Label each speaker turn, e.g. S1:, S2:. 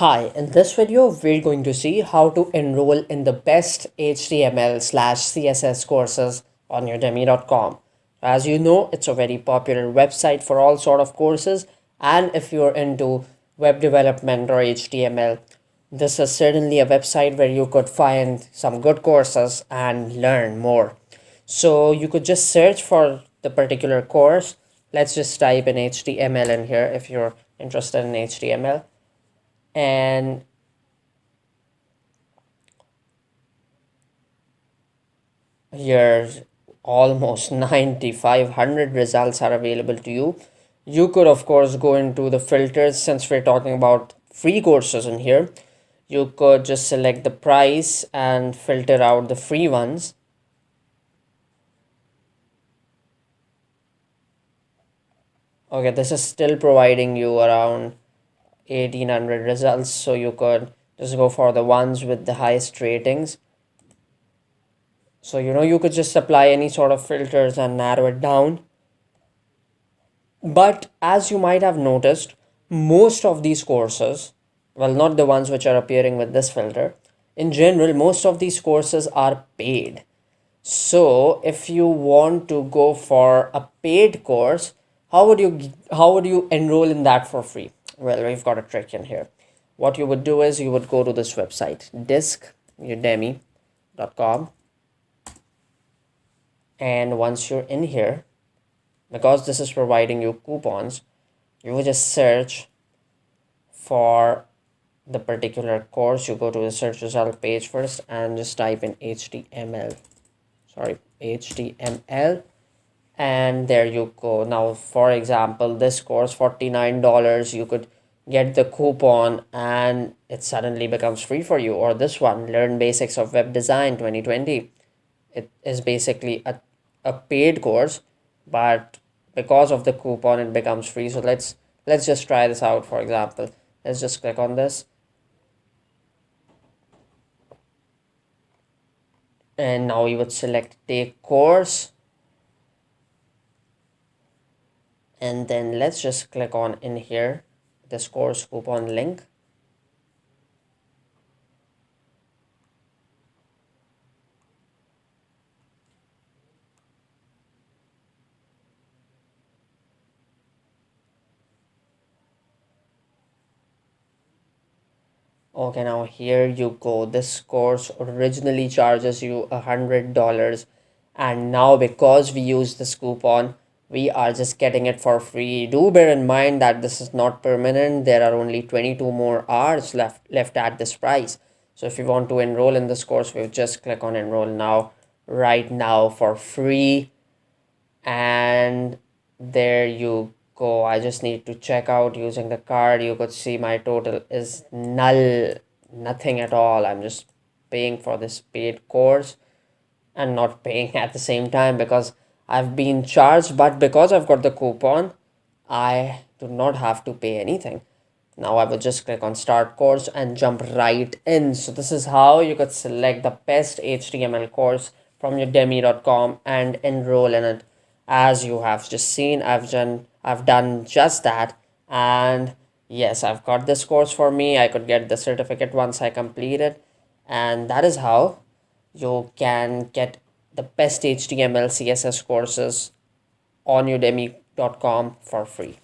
S1: Hi, in this video, we're going to see how to enroll in the best HTML/CSS courses on Udemy.com. As you know, it's a very popular website for all sort of courses. And if you're into web development or HTML, this is certainly a website where you could find some good courses and learn more. So you could just search for the particular course. Let's just type in HTML in here if you're interested in HTML. And here almost 9500 results are available to you. You could of course go into the filters. Since we're talking about free courses in here, you could just select the price and filter out the free ones. Okay, this is still providing you around 1800 results, so you could just go for the ones with the highest ratings. So you could just apply any sort of filters and narrow it down. But as you might have noticed, most of these courses, well, not the ones which are appearing with this filter, in general, most of these courses are paid. So if you want to go for a paid course, how would you enroll in that for free? Well, we've got a trick in here. What you would do is you would go to this website, discudemy.com, and once you're in here, because this is providing you coupons, you would just search for the particular course. You go to the search result page first and just type in HTML, and there you go. Now, for example, this course $49, you could get the coupon and it suddenly becomes free for you. Or this one, Learn Basics of Web Design 2020, it is basically a paid course, but because of the coupon it becomes free. So let's just try this out. For example, let's just click on this, and now we would select take course, and then let's just click on in here this course coupon link. Okay, now here you go. This course originally charges you $100, and now because we use this coupon, we are just getting it for free. Do bear in mind that this is not permanent. There are only 22 more hours left at this price. So if you want to enroll in this course, we'll just click on enroll now, right now for free, and there you go. I just need to check out using the card. You could see my total is null, nothing at all. I'm just paying for this paid course and not paying at the same time because I've been charged, but because I've got the coupon, I do not have to pay anything. Now I will just click on start course and jump right in. So this is how you could select the best HTML course from your Udemy.com and enroll in it. As you have just seen, I've done just that, and yes, I've got this course for me. I could get the certificate once I complete it, and that is how you can get the best HTML CSS courses on Udemy.com for free.